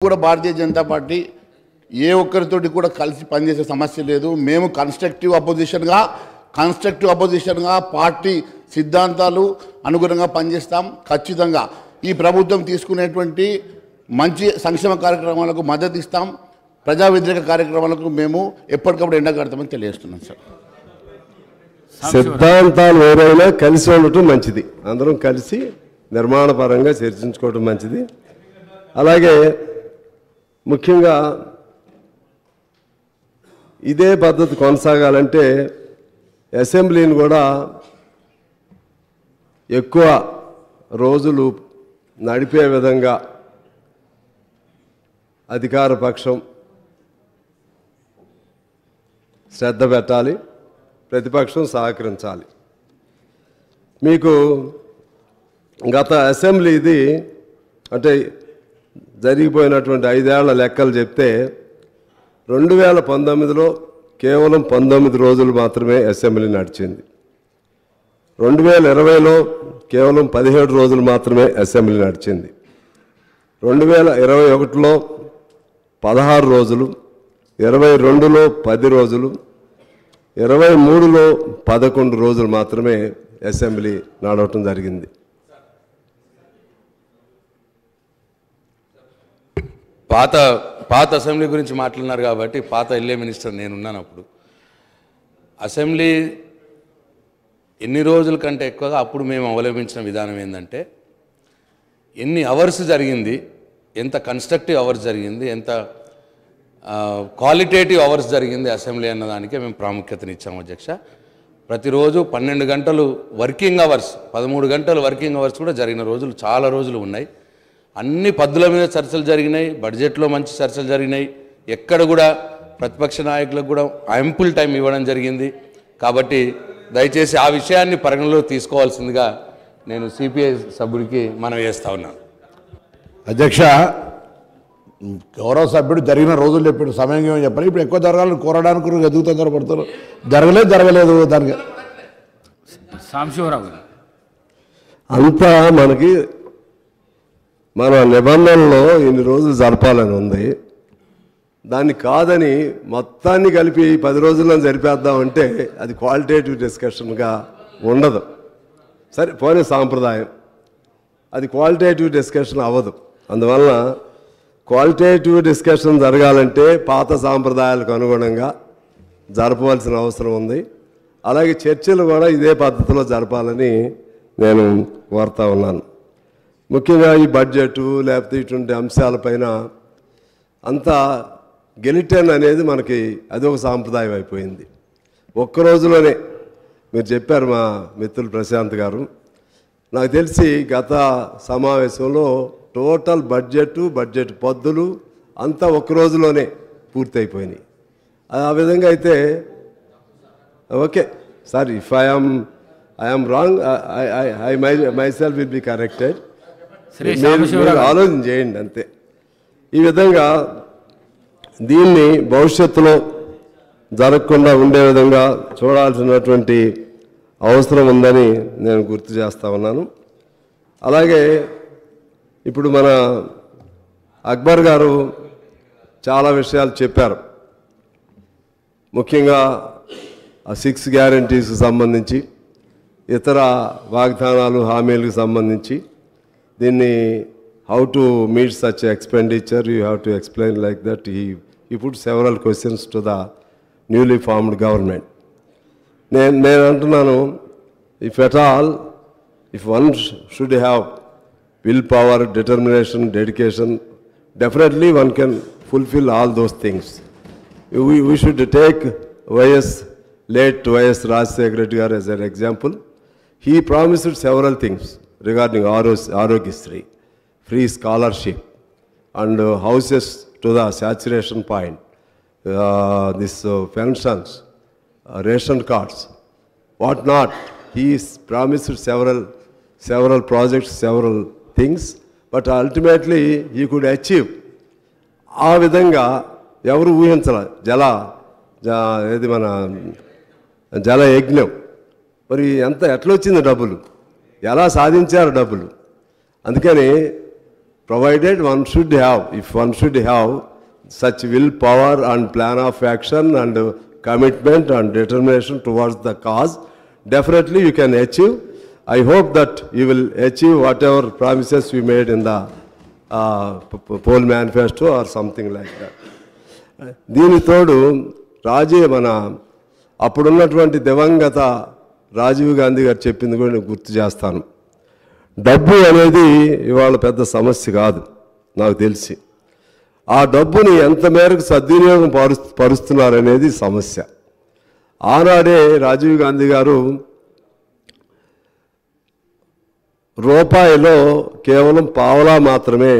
కూడా భారతీయ జనతా పార్టీ ఏ ఒక్కరితోటి కూడా కలిసి పనిచేసే సమస్య లేదు. మేము కన్స్ట్రక్టివ్ అపోజిషన్గా పార్టీ సిద్ధాంతాలు అనుగుణంగా పనిచేస్తాం. ఖచ్చితంగా ఈ ప్రభుత్వం తీసుకునేటువంటి మంచి సంక్షేమ కార్యక్రమాలకు మద్దతు ఇస్తాం. ప్రజా వ్యతిరేక కార్యక్రమాలకు మేము ఎప్పటికప్పుడు ఎండగడతామని తెలియజేస్తున్నాం. సార్, సిద్ధాంతాలు ఏవైనా కలిసి ఉండటం మంచిది. అందరం కలిసి నిర్మాణపరంగా చర్చించుకోవడం మంచిది. అలాగే ముఖ్యంగా ఇదే పద్ధతి కొనసాగాలంటే అసెంబ్లీని కూడా ఎక్కువ రోజులు నడిపే విధంగా అధికార పక్షం శ్రద్ధ పెట్టాలి, ప్రతిపక్షం సహకరించాలి. మీకు గత అసెంబ్లీది అంటే జరిగిపోయినటువంటి 5 ఏళ్ల లెక్కలు చెప్తే 2019లో కేవలం 19 రోజులు మాత్రమే అసెంబ్లీ నడిచింది. 2020లో కేవలం 17 రోజులు మాత్రమే అసెంబ్లీ నడిచింది. 2021లో 16 రోజులు, 22లో 10 రోజులు, 23లో 11 రోజులు మాత్రమే అసెంబ్లీ నడవటం జరిగింది. పాత అసెంబ్లీ గురించి మాట్లాడినారు కాబట్టి పాత ఎల్ఏ మినిస్టర్ నేనున్నాను. అప్పుడు అసెంబ్లీ ఎన్ని రోజుల కంటే ఎక్కువగా అప్పుడు మేము అవలంబించిన విధానం ఏంటంటే ఎన్ని అవర్స్ జరిగింది, ఎంత కన్స్ట్రక్టివ్ అవర్స్ జరిగింది, ఎంత క్వాలిటేటివ్ అవర్స్ జరిగింది అసెంబ్లీ అన్నదానికే మేము ప్రాముఖ్యతనిచ్చాము. అధ్యక్ష, ప్రతిరోజు 12 గంటలు వర్కింగ్ అవర్స్, 13 గంటలు వర్కింగ్ అవర్స్ కూడా జరిగిన రోజులు చాలా రోజులు ఉన్నాయి. అన్ని పద్ధతుల మీద చర్చలు జరిగినాయి, బడ్జెట్లో మంచి చర్చలు జరిగినాయి. ఎక్కడ కూడా ప్రతిపక్ష నాయకులకు కూడా యాంపుల్ టైం ఇవ్వడం జరిగింది. కాబట్టి దయచేసి ఆ విషయాన్ని పరిగణలో తీసుకోవాల్సిందిగా నేను సిపిఐ సభ్యుడికి మనవి చేస్తా ఉన్నాను. అధ్యక్ష, గౌరవ సభ్యుడు జరిగిన రోజులు చెప్పాడు, సమయం ఏమో చెప్పాలి. ఇప్పుడు ఎక్కువ జరగాలని కోరడానికి ఎదుగు తొందరపడతారు. జరగలేదు దానికి సాంశివరావు అంతా మనకి మన నిబంధనలో ఇన్ని రోజులు జరపాలని ఉంది. దాన్ని కాదని మొత్తాన్ని కలిపి 10 రోజుల్లో జరిపేద్దామంటే అది క్వాలిటేటివ్ డిస్కషన్గా ఉండదు. సరే పోనీ సాంప్రదాయం, అది క్వాలిటేటివ్ డిస్కషన్ అవ్వదు. అందువలన క్వాలిటేటివ్ డిస్కషన్ జరగాలంటే పాత సాంప్రదాయాలకు అనుగుణంగా జరపవలసిన అవసరం ఉంది. అలాగే చర్చలు కూడా ఇదే పద్ధతిలో జరపాలని నేను కోరుతా ఉన్నాను. ముఖ్యంగా ఈ బడ్జెట్ లేకపోతే ఇటువంటి అంశాలపైన అంతా గెలిటన్ అనేది మనకి అదొక సాంప్రదాయం అయిపోయింది. ఒక్క రోజులోనే మీరు చెప్పారు మా మిత్రులు ప్రశాంత్ గారు, నాకు తెలిసి గత సమావేశంలో టోటల్ బడ్జెట్ పద్దులు అంతా ఒక్క రోజులోనే పూర్తయిపోయినాయి. ఆ విధంగా అయితే okay sir, if I'm wrong I myself will be corrected. ఆలోచన చేయండి అంతే. ఈ విధంగా దీన్ని భవిష్యత్తులో జరగకుండా ఉండే విధంగా చూడాల్సినటువంటి అవసరం ఉందని నేను గుర్తు చేస్తా ఉన్నాను. అలాగే ఇప్పుడు మన అక్బర్ గారు చాలా విషయాలు చెప్పారు. ముఖ్యంగా ఆ 6 గ్యారంటీస్కి సంబంధించి, ఇతర వాగ్దానాలు హామీలకు సంబంధించి దీన్ని how to meet such expenditure, you have to explain like that. He put several questions to the newly formed government. నేను అంటున్నాను, if at all, if one should have willpower, determination, dedication, definitely one can fulfill all those things. We should take late YS Rajశేఖర Reddy garu as an example. He promised several things regarding Arogyasri, free scholarship and houses to the saturation point, this pensions, ration cards, what not. He promised several projects, several things, but ultimately he could achieve. ఆ విధంగా ఎవరు ఊహించాల ఏది మన జల యజ్ఞం, మరి ఎట్లొచ్చింది డబ్బులు, ఎలా సాధించారు డబ్బులు. అందుకని provided one should have, if one should have such willpower and plan of action and commitment and determination towards the cause, definitely you can achieve. I hope that you will achieve whatever promises you made in the poll manifesto or something like that. దీని తోడు మన అప్పుడున్నటువంటి దివంగత రాజీవ్ గాంధీ గారు చెప్పింది కూడా నేను గుర్తు చేస్తాను. డబ్బు అనేది ఇవాళ పెద్ద సమస్య కాదు నాకు తెలిసి. ఆ డబ్బుని ఎంత మేరకు సద్వినియోగం పరుస్తున్నారనేది సమస్య. ఆనాడే రాజీవ్ గాంధీ గారు రూపాయిలో కేవలం పావలా మాత్రమే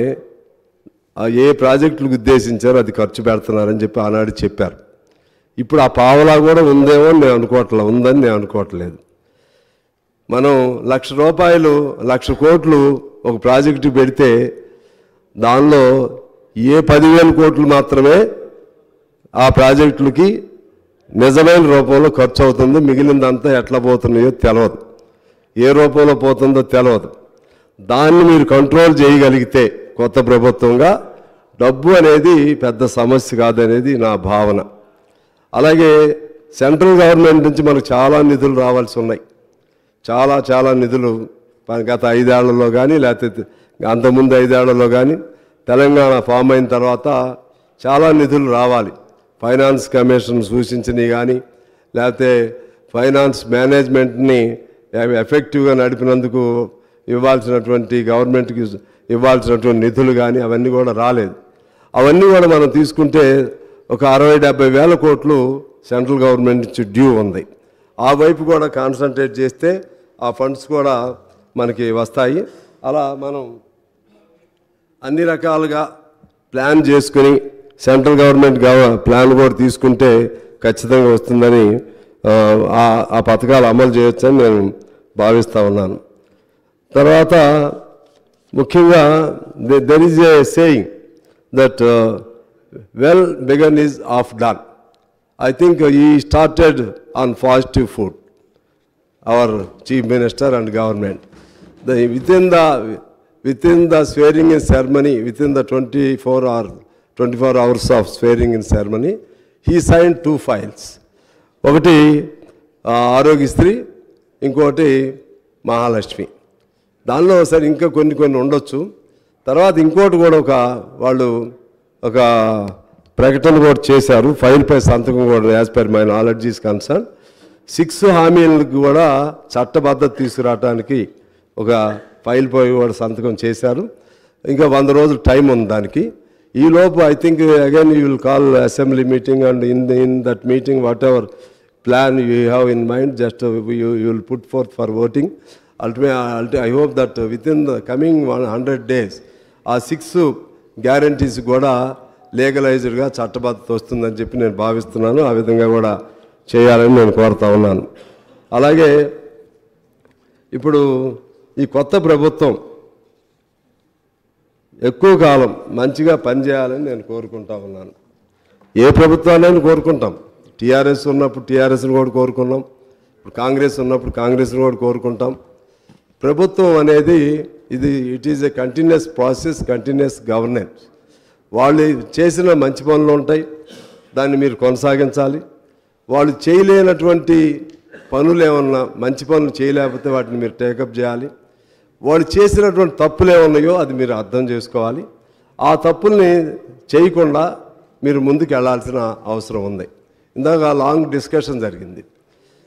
ఏ ప్రాజెక్టులకు ఉద్దేశించారో అది ఖర్చు పెడుతున్నారని చెప్పి ఆనాడు చెప్పారు. ఇప్పుడు ఆ పావలా కూడా ఉందేమో నేను అనుకోవట్లేదు, ఉందని నేను అనుకోవట్లేదు. మనం ₹1,00,000 1,00,000 కోట్లు ఒక ప్రాజెక్టు పెడితే దానిలో 10,000 కోట్లు మాత్రమే ఆ ప్రాజెక్టులకి నిజమైన రూపంలో ఖర్చు అవుతుంది. మిగిలిందంతా ఎట్లా పోతున్నాయో తెలియదు, ఏ రూపంలో పోతుందో తెలియదు. దాన్ని మీరు కంట్రోల్ చేయగలిగితే కొత్త ప్రభుత్వంగా డబ్బు అనేది పెద్ద సమస్య కాదనేది నా భావన. అలాగే సెంట్రల్ గవర్నమెంట్ నుంచి మనకు చాలా నిధులు రావాల్సి ఉన్నాయి. చాలా నిధులు గత 5 ఏళ్లలో కానీ లేకపోతే అంతకుముందు 5 ఏళ్లలో కానీ తెలంగాణ ఫామ్ అయిన తర్వాత చాలా నిధులు రావాలి. ఫైనాన్స్ కమిషన్ సూచించినవి కానీ లేకపోతే ఫైనాన్స్ మేనేజ్మెంట్ని ఎఫెక్టివ్గా నడిపినందుకు ఇవ్వాల్సినటువంటి గవర్నమెంట్కి ఇవ్వాల్సినటువంటి నిధులు కానీ అవన్నీ కూడా రాలేదు. అవన్నీ కూడా మనం తీసుకుంటే ఒక 60-70 వేల కోట్లు సెంట్రల్ గవర్నమెంట్ నుంచి డ్యూ ఉంది. ఆ వైపు కూడా కాన్సన్ట్రేట్ చేస్తే ఆ ఫండ్స్ కూడా మనకి వస్తాయి. అలా మనం అన్ని రకాలుగా ప్లాన్ చేసుకుని సెంట్రల్ గవర్నమెంట్ ప్లాన్ కూడా తీసుకుంటే ఖచ్చితంగా వస్తుందని ఆ పథకాలు అమలు చేయొచ్చని నేను భావిస్తూ ఉన్నాను. తర్వాత ముఖ్యంగా there is a saying that well began is half done. I think he started on positive foot, our Chief Minister and government. Within the swearing-in ceremony, within the 24 hours of swearing-in ceremony, he signed 2 files. ఒకటి ఆరోగ్యశ్రీ, ఇంకోటి మహాలక్ష్మి. దానిలో సరే ఇంకా కొన్ని ఉండొచ్చు. తర్వాత ఇంకోటి కూడా వాళ్ళు ఒక ప్రకటన కూడా చేశారు. ఫైల్పై సంతకం కూడా as per my knowledge is concern 6 హామీలకు కూడా చట్టబద్ధత తీసుకురావడానికి ఒక ఫైల్పై కూడా సంతకం చేశారు. ఇంకా 100 రోజులు టైం ఉంది దానికి. ఈలోపు I think again you will call assembly meeting and in that meeting what ever plan you have in mind just you will put forth for voting. I hope that within the coming 100 days ఆ 6 guarantees కూడా లీగలైజ్డ్గా చట్టబద్ధత వస్తుందని చెప్పి నేను భావిస్తున్నాను. ఆ విధంగా కూడా చేయాలని నేను కోరుతా ఉన్నాను. అలాగే ఇప్పుడు ఈ కొత్త ప్రభుత్వం ఎక్కువ కాలం మంచిగా పనిచేయాలని నేను కోరుకుంటా ఉన్నాను. ఏ ప్రభుత్వాన్ని కోరుకుంటాం. టీఆర్ఎస్ ఉన్నప్పుడు టీఆర్ఎస్ని కూడా కోరుకున్నాం, ఇప్పుడు కాంగ్రెస్ ఉన్నప్పుడు కాంగ్రెస్ని కూడా కోరుకుంటాం. ప్రభుత్వం అనేది it is a continuous process, continuous governance. వాళ్ళు చేసిన మంచి పనులు ఉంటాయి, దాన్ని మీరు కొనసాగించాలి. వాళ్ళు చేయలేనటువంటి పనులు ఏమన్నా, మంచి పనులు చేయలేకపోతే వాటిని మీరు టేకప్ చేయాలి. వాళ్ళు చేసినటువంటి తప్పులు ఏమన్నాయో అది మీరు అర్థం చేసుకోవాలి. ఆ తప్పుల్ని చేయకుండా మీరు ముందుకు వెళ్ళాల్సిన అవసరం ఉంది. ఇందాక లాంగ్ డిస్కషన్ జరిగింది.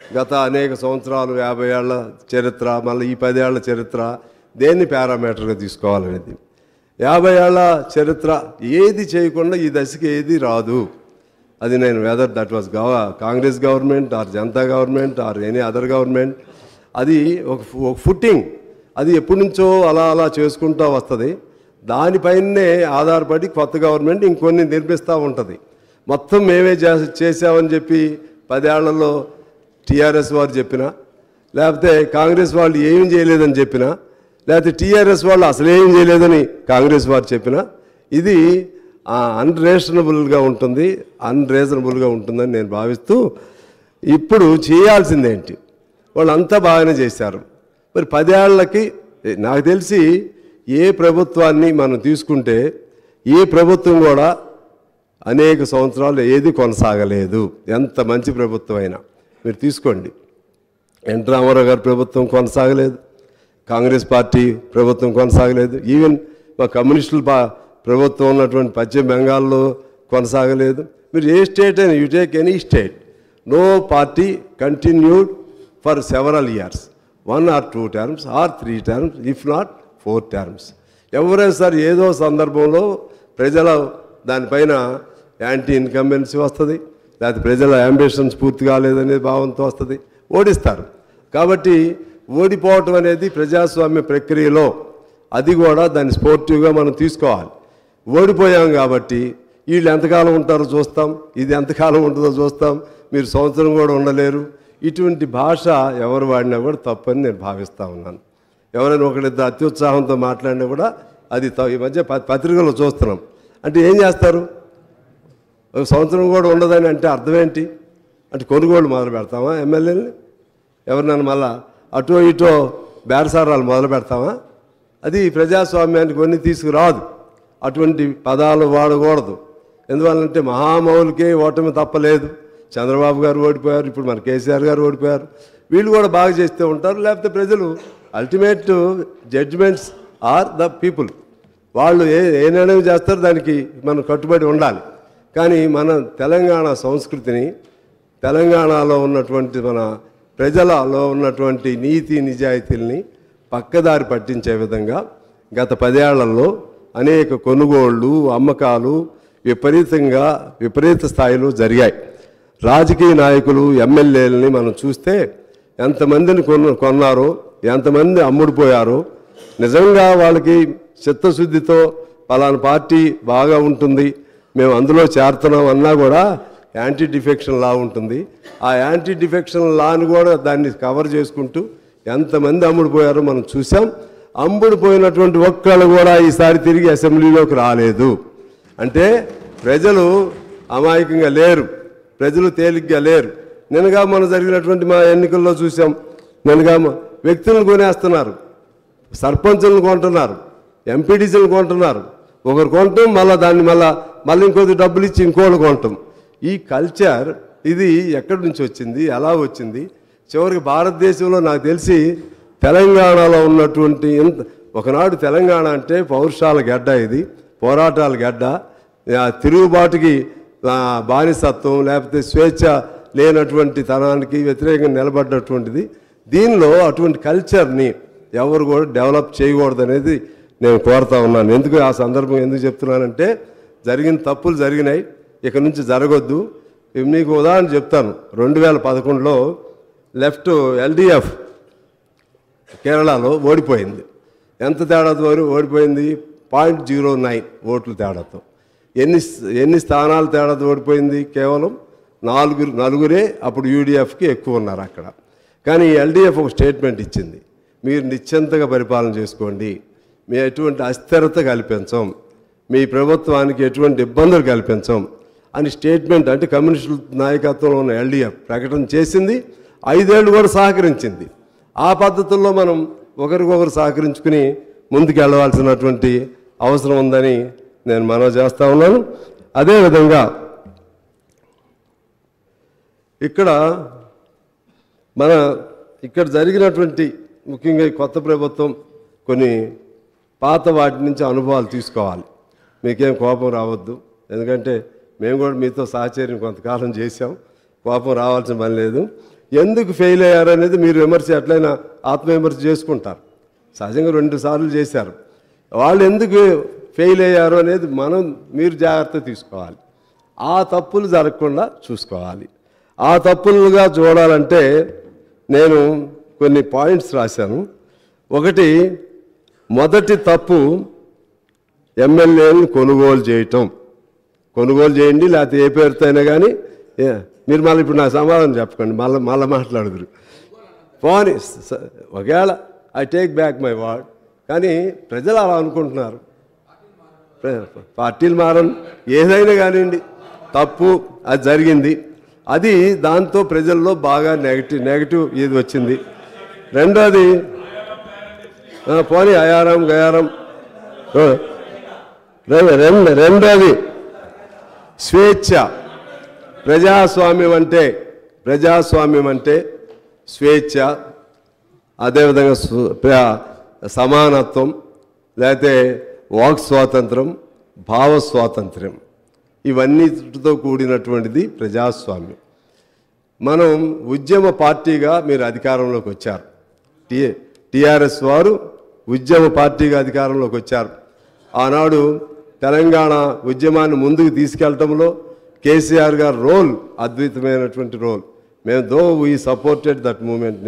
గత అనేక సంవత్సరాలు 50 ఏళ్ల చరిత్ర, మళ్ళీ ఈ 10 ఏళ్ల చరిత్ర దేన్ని పారామీటర్గా తీసుకోవాలనేది. 50 ఏళ్ల చరిత్ర ఏది చేయకుండా ఈ దశకి ఏది రాదు. అది నేను weather that was Congress government are Janata government or any other government, అది ఒక ఫుట్టింగ్, అది ఎప్పటి నుంచో అలా చేసుకుంటూ వస్తుంది. దానిపైనే ఆధారపడి కొత్త గవర్నమెంట్ ఇంకొన్ని నిర్మిస్తూ ఉంటుంది. మొత్తం మేమే చేసామని చెప్పి 10 ఏళ్లలో టీఆర్ఎస్ వారు చెప్పినా, లేకపోతే కాంగ్రెస్ వాళ్ళు ఏమి చేయలేదని చెప్పినా, లేకపోతే టీఆర్ఎస్ వాళ్ళు అసలు ఏం చేయలేదని కాంగ్రెస్ వారు చెప్పినా, ఇది అన్రీజనబుల్గా ఉంటుందని నేను భావిస్తూ, ఇప్పుడు చేయాల్సిందేంటి? వాళ్ళంతా బాగానే చేశారు. మరి 10 ఏళ్లకి నాకు తెలిసి ఏ ప్రభుత్వాన్ని మనం తీసుకుంటే ఈ ప్రభుత్వం కూడా అనేక సంవత్సరాలు ఏది కొనసాగలేదు. ఎంత మంచి ప్రభుత్వం అయినా మీరు తీసుకోండి. ఎన్ రామారావు గారి ప్రభుత్వం కొనసాగలేదు, కాంగ్రెస్ పార్టీ ప్రభుత్వం కొనసాగలేదు, ఈవెన్ మా కమ్యూనిస్టుల ప్రభుత్వం ఉన్నటువంటి పశ్చిమ బెంగాల్లో కొనసాగలేదు. మీరు ఏ స్టేట్ అయినా, you take any state, no party continued for several years, 1 or 2 terms or 3 terms, if not 4 terms. ఎవరైనా సార్ ఏదో సందర్భంలో ప్రజల దానిపైన యాంటీ ఇన్కంబెన్సీ వస్తుంది, లేకపోతే ప్రజల అంబిషన్స్ పూర్తి కాలేదనే భావంతో వస్తుంది, ఓడిస్తారు. కాబట్టి ఓడిపోవటం అనేది ప్రజాస్వామ్య ప్రక్రియలో అది కూడా దాన్ని స్పోర్టివ్గా మనం తీసుకోవాలి. ఓడిపోయాం కాబట్టి వీళ్ళు ఎంతకాలం ఉంటారో చూస్తాం, ఇది ఎంతకాలం ఉంటుందో చూస్తాం, మీరు సంవత్సరం కూడా ఉండలేరు. ఇటువంటి భాష ఎవరు వాడినా కూడా తప్పని నేను భావిస్తూ ఉన్నాను. ఎవరైనా ఒకరిద్దరు అత్యుత్సాహంతో మాట్లాడినా కూడా అది ఈ మధ్య పత్రికల్లో చూస్తున్నాం. అంటే ఏం చేస్తారు, ఒక సంవత్సరం కూడా ఉండదని అంటే అర్థం ఏంటి? అంటే కొనుగోలు మొదలు పెడతామా ఎమ్మెల్యేలని? ఎవరినైనా మళ్ళా అటో ఇటో బేరసారాలు మొదలు పెడతామా? అది ప్రజాస్వామ్యానికి కొన్ని తీసుకురాదు. అటువంటి పదాలు వాడకూడదు. ఎందువల్లంటే మహామౌలికే ఓటమి తప్పలేదు. చంద్రబాబు గారు ఓడిపోయారు, ఇప్పుడు మన కేసీఆర్ గారు ఓడిపోయారు. వీళ్ళు కూడా బాగా చేస్తూ ఉంటారు, లేకపోతే ప్రజలు ultimate judgements are the people. వాళ్ళు ఏ నిర్ణయం చేస్తారో దానికి మనం కట్టుబడి ఉండాలి. కానీ మన తెలంగాణ సంస్కృతిని, తెలంగాణలో ఉన్నటువంటి మన ప్రజలలో ఉన్నటువంటి నీతి నిజాయితీల్ని పక్కదారి పట్టించే విధంగా గత 10 ఏళ్లలో అనేక కొనుగోళ్ళు, అమ్మకాలు విపరీత స్థాయిలో జరిగాయి. రాజకీయ నాయకులు, ఎమ్మెల్యేలని మనం చూస్తే ఎంతమందిని కొన్నారో, ఎంతమంది అమ్ముడుపోయారో, నిజంగా వాళ్ళకి చిత్తశుద్ధితో పలానా పార్టీ బాగా ఉంటుంది, మేము అందులో చేరుతున్నాం అన్నా కూడా యాంటీ డిఫెక్షన్ లా ఉంటుంది. ఆ యాంటీ డిఫెక్షన్ లాని కూడా దాన్ని కవర్ చేసుకుంటూ ఎంతమంది అమ్ముడుపోయారో మనం చూసాం. అమ్ముడుపోయినటువంటి ఒక్కళ్ళు కూడా ఈసారి తిరిగి అసెంబ్లీలోకి రాలేదు. అంటే ప్రజలు అమాయకంగా లేరు, ప్రజలు తేలిగ్గా లేరు. నిన్నగా మనం జరిగినటువంటి మా ఎన్నికల్లో చూసాం. నిన్నగా వ్యక్తులను కొనేస్తున్నారు, సర్పంచులను కొంటున్నారు, ఎంపీడీసీలను కొంటున్నారు. ఒకరు కొనటం, మళ్ళీ దాన్ని మళ్ళీ ఇంకొద్ది డబ్బులు ఇచ్చి ఇంకోళ్ళు కొనటం. ఈ కల్చర్ ఇది ఎక్కడి నుంచి వచ్చింది, ఎలా వచ్చింది? చివరికి భారతదేశంలో నాకు తెలిసి తెలంగాణలో ఉన్నటువంటి ఒకనాడు తెలంగాణ అంటే పౌరుషాల గడ్డ, ఇది పోరాటాల గడ్డ, తిరుగుబాటుకి బానిసత్వం లేకపోతే స్వేచ్ఛ లేనటువంటి తనానికి వ్యతిరేకంగా నిలబడ్డటువంటిది. దీనిలో అటువంటి కల్చర్ని ఎవరు కూడా డెవలప్ చేయకూడదు అనేది నేను కోరుతా ఉన్నాను. ఎందుకు ఆ సందర్భం ఎందుకు చెప్తున్నానంటే, జరిగిన తప్పులు జరిగినాయి, ఇక నుంచి జరగొద్దు. మీకు ఉదాహరణ చెప్తాను. 2011లో లెఫ్ట్ ఎల్డిఎఫ్ కేరళలో ఓడిపోయింది. ఎంత తేడాతో ఓడిపోయింది? 0.09 ఓట్ల తేడాతో. ఎన్ని స్థానాలు తేడాతో ఓడిపోయింది? కేవలం నలుగురే అప్పుడు యూడిఎఫ్కి ఎక్కువ ఉన్నారు అక్కడ. కానీ ఎల్డిఎఫ్ ఒక స్టేట్మెంట్ ఇచ్చింది, మీరు నిశ్చింతగా పరిపాలన చేసుకోండి, మీ ఎటువంటి అస్థిరత కల్పించం, మీ ప్రభుత్వానికి ఎటువంటి ఇబ్బందులు కల్పించం అని స్టేట్మెంట్, అంటే కమ్యూనిస్టు నాయకత్వంలో ఉన్న ఎల్డిఎఫ్ ప్రకటన చేసింది. 5 ఏళ్ళు కూడా సహకరించింది. ఆ పద్ధతుల్లో మనం ఒకరికొకరు సహకరించుకుని ముందుకు వెళ్ళవలసినటువంటి అవసరం ఉందని నేను మనవి చేస్తూ ఉన్నాను. అదేవిధంగా ఇక్కడ జరిగినటువంటి ముఖ్యంగా ఈ కొత్త ప్రభుత్వం కొన్ని పాత వాటి నుంచి అనుభవాలు తీసుకోవాలి. మీకేం కోపం రావద్దు, ఎందుకంటే మేము కూడా మీతో సహచర్యం కొంతకాలం చేశాం, కోపం రావాల్సిన పని లేదు. ఎందుకు ఫెయిల్ అయ్యారు అనేది మీరు విమర్శ ఎట్లయినా ఆత్మవిమర్శ చేసుకుంటారు. సహజంగా 2 సార్లు చేశారు. వాళ్ళు ఎందుకు ఫెయిల్ అయ్యారు అనేది మీరు జాగ్రత్త తీసుకోవాలి. ఆ తప్పులు జరగకుండా చూసుకోవాలి. ఆ తప్పులుగా చూడాలంటే నేను కొన్ని పాయింట్స్ రాశాను. ఒకటి, మొదటి తప్పు ఎమ్మెల్యేలను కొనుగోలు చేయటం. కొనుగోలు చేయండి, లేకపోతే ఏ పేరుతో అయినా కానీ. మీరు మళ్ళీ ఇప్పుడు నా సమాధానం చెప్పకండి, మళ్ళీ మాట్లాడుదురు. పోనీ ఒకవేళ I take back my word, కానీ ప్రజలు అలా అనుకుంటున్నారు. పార్టీలు మారని ఏదైనా కానివ్వండి, తప్పు అది జరిగింది. అది దాంతో ప్రజల్లో బాగా నెగిటివ్ ఇది వచ్చింది. రెండోది, పోనీ అయారం గయారం రెండోది స్వేచ్ఛ. ప్రజాస్వామ్యం అంటే స్వేచ్ఛ, అదేవిధంగా సమానత్వం, లేకపోతే వాక్ స్వాతంత్రం, భావ స్వాతంత్ర్యం, ఇవన్నిటితో కూడినటువంటిది ప్రజాస్వామ్యం. మనం ఉద్యమ పార్టీగా మీరు అధికారంలోకి వచ్చారు. టిఆర్ఎస్ వారు ఉద్యమ పార్టీగా అధికారంలోకి వచ్చారు. ఆనాడు తెలంగాణ ఉద్యమాన్ని ముందుకు తీసుకెళ్లడంలో కేసీఆర్ గారు రోల్ అద్భుతమైనటువంటి రోల్. మేము వీ సపోర్టెడ్ దట్ మూమెంట్.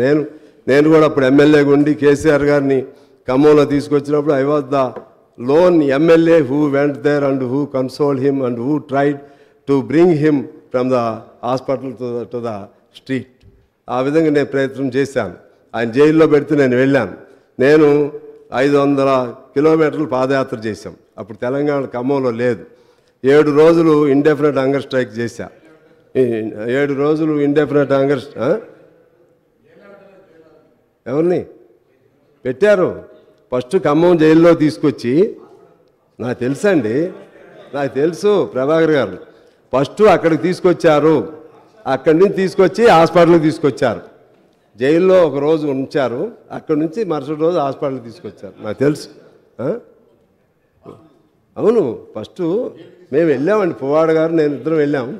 నేను కూడా అప్పుడు ఎమ్మెల్యేగా ఉండి కేసీఆర్ గారిని ఖమ్మంలో తీసుకొచ్చినప్పుడు I was the lone MLA who went there and who consoled him and who tried to bring him from the hospital to the street. ఆ విధంగా నేను ప్రయత్నం చేశాను. ఆయన జైల్లో పెడితే నేను వెళ్ళాను. నేను 500 కిలోమీటర్లు పాదయాత్ర చేశాం. అప్పుడు తెలంగాణ ఖమ్మంలో లేదు. 7 రోజులు ఇండెఫినెట్ హంగర్ స్ట్రైక్ చేశా. 7 రోజులు ఇండెఫినెట్ హంగర్ ఎవరిని పెట్టారు? ఫస్ట్ ఖమ్మం జైల్లో తీసుకొచ్చి, నాకు తెలుసు ప్రభాకర్ గారు, ఫస్ట్ అక్కడికి తీసుకొచ్చారు. అక్కడి నుంచి తీసుకొచ్చి హాస్పిటల్కి తీసుకొచ్చారు. జైల్లో ఒక రోజు ఉంచారు. అక్కడి నుంచి మరుసటి రోజు హాస్పిటల్కి తీసుకొచ్చారు. నాకు తెలుసు. అవును, ఫస్ట్ మేము వెళ్ళామండి, పువ్వాడ గారు నేను ఇద్దరం వెళ్ళాము.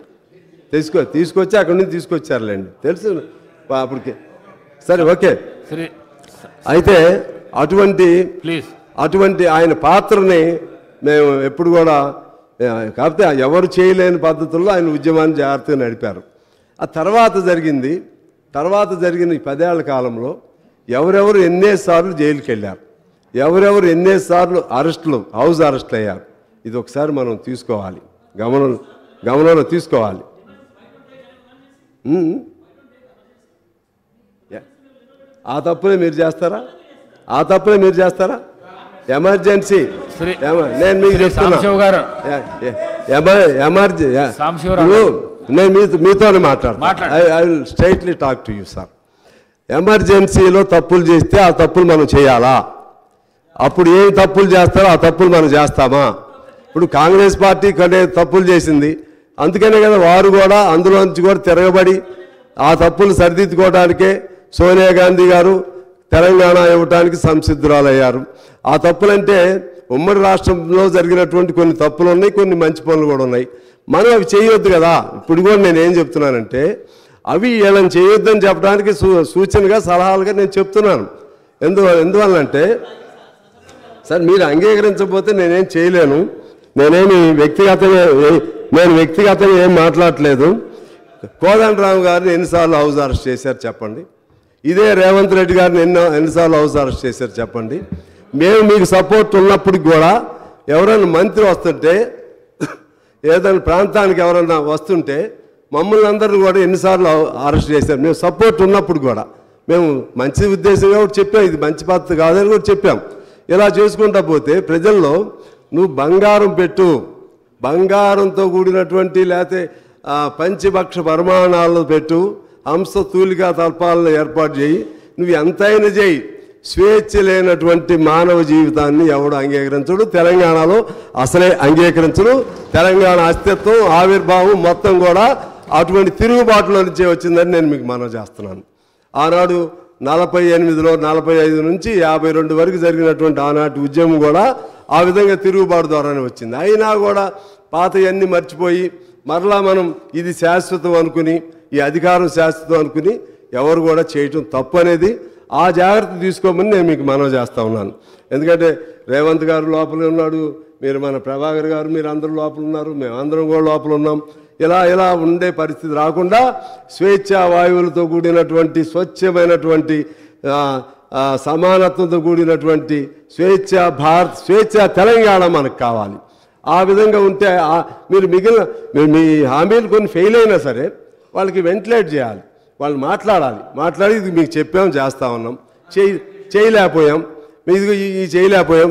తీసుకొచ్చి అక్కడి నుంచి తీసుకొచ్చారులేండి, తెలుసు అప్పటికి. సరే, ఓకే. అయితే అటువంటి ఆయన పాత్రని మేము ఎప్పుడు కూడా, కాకపోతే ఎవరు చేయలేని పద్ధతుల్లో ఆయన ఉద్యమాన్ని జాగ్రత్తగా నడిపారు. ఆ తర్వాత జరిగిన ఈ 10 ఏళ్ల కాలంలో ఎవరెవరు ఎన్నేసార్లు జైలుకి వెళ్ళారు, ఎవరెవరు ఎన్నేసార్లు హౌస్ అరెస్టులు అయ్యారు, ఇది ఒకసారి మనం తీసుకోవాలి, గమనంలో తీసుకోవాలి. ఆ తప్పులే మీరు చేస్తారా? ఎమర్జెన్సీ నేను మీకు చెప్తున్నా, నేను మీతోనే మాట్లాడతాను. I will straightly talk to you sir. ఎమర్జెన్సీలో తప్పులు చేస్తే ఆ తప్పులు మనం చేయాలా? అప్పుడు ఏ తప్పులు చేస్తారో ఆ తప్పులు మనం చేస్తామా? ఇప్పుడు కాంగ్రెస్ పార్టీ తప్పులు చేసింది, అందుకనే కదా వారు కూడా అందులో నుంచి కూడా తిరగబడి ఆ తప్పులు సరిదిద్దుకోవడానికే సోనియా గాంధీ గారు తెలంగాణ ఇవ్వడానికి సంసిద్ధురాలయ్యారు. ఆ తప్పులంటే ఉమ్మడి రాష్ట్రంలో జరిగినటువంటి కొన్ని తప్పులు ఉన్నాయి, కొన్ని మంచి పనులు కూడా ఉన్నాయి. మనం అవి చేయొద్దు కదా. ఇప్పుడు కూడా నేనేం చెప్తున్నానంటే, అవి వీళ్ళని చేయొద్దని చెప్పడానికి సూచనగా సలహాలుగా నేను చెప్తున్నాను. ఎందువల్లంటే సార్, మీరు అంగీకరించకపోతే నేనేం చేయలేను. నేను వ్యక్తిగతంగా ఏం మాట్లాడట్లేదు. కోదండరామ్ గారిని ఎన్నిసార్లు హౌస్ అరెస్ట్ చేశారు చెప్పండి? ఇదే రేవంత్ రెడ్డి గారిని ఎన్నిసార్లు హౌస్ అరెస్ట్ చేశారు చెప్పండి? మేము మీకు సపోర్ట్ ఉన్నప్పటికి కూడా ఎవరైనా మంత్రి వస్తుంటే, ఏదైనా ప్రాంతానికి ఎవరైనా వస్తుంటే మమ్మల్ని అందరిని కూడా ఎన్నిసార్లు అరెస్ట్ చేశారు? మేము సపోర్ట్ ఉన్నప్పుడు కూడా మేము మంచి ఉద్దేశంగా కూడా చెప్పాం, ఇది మంచి పద్ధతి కాదని కూడా చెప్పాం. ఇలా చేసుకుంటా పోతే ప్రజల్లో నువ్వు బంగారం పెట్టు, బంగారంతో కూడినటువంటి లేకపోతే పంచభక్ష పరిమాణాలను పెట్టు, హంస తూలికా తల్పాలను ఏర్పాటు చేయి, నువ్వు ఎంతైనా చేయి, స్వేచ్ఛ లేనటువంటి మానవ జీవితాన్ని ఎవడు అంగీకరించడు. తెలంగాణలో అసలే అంగీకరించడు. తెలంగాణ అస్తిత్వం, ఆవిర్భావం మొత్తం కూడా అటువంటి తిరుగుబాటులో నుంచే వచ్చిందని నేను మీకు మనవి చేస్తున్నాను. ఆనాడు 48లో 45 నుంచి 52 వరకు జరిగినటువంటి ఆనాటి ఉద్యమం కూడా ఆ విధంగా తిరుగుబాటు ద్వారానే వచ్చింది. అయినా కూడా పాతయన్నీ మర్చిపోయి మరలా మనం ఇది శాశ్వతం అనుకుని, ఈ అధికారం శాశ్వతం అనుకుని ఎవరు కూడా చేయటం తప్పు అనేది ఆ జాగ్రత్త తీసుకోమని నేను మీకు మనవి చేస్తూ ఉన్నాను. ఎందుకంటే రేవంత్ గారు లోపల ఉన్నాడు, మీరు మన ప్రభాకర్ గారు మీరు అందరూ లోపల ఉన్నారు, మేమందరం కూడా లోపల ఉన్నాం. ఇలా ఉండే పరిస్థితి రాకుండా స్వేచ్ఛా వాయువులతో కూడినటువంటి స్వచ్ఛమైనటువంటి సమానత్వంతో కూడినటువంటి స్వేచ్ఛా తెలంగాణ మనకు కావాలి. ఆ విధంగా ఉంటే మీరు మీ హామీలు కొన్ని ఫెయిల్ అయినా సరే వాళ్ళకి వెంటిలేట్ చేయాలి, వాళ్ళు మాట్లాడి ఇది మీకు చెప్పాం, చేస్తూ ఉన్నాం, చేయలేకపోయాం, ఇది చేయలేకపోయాం,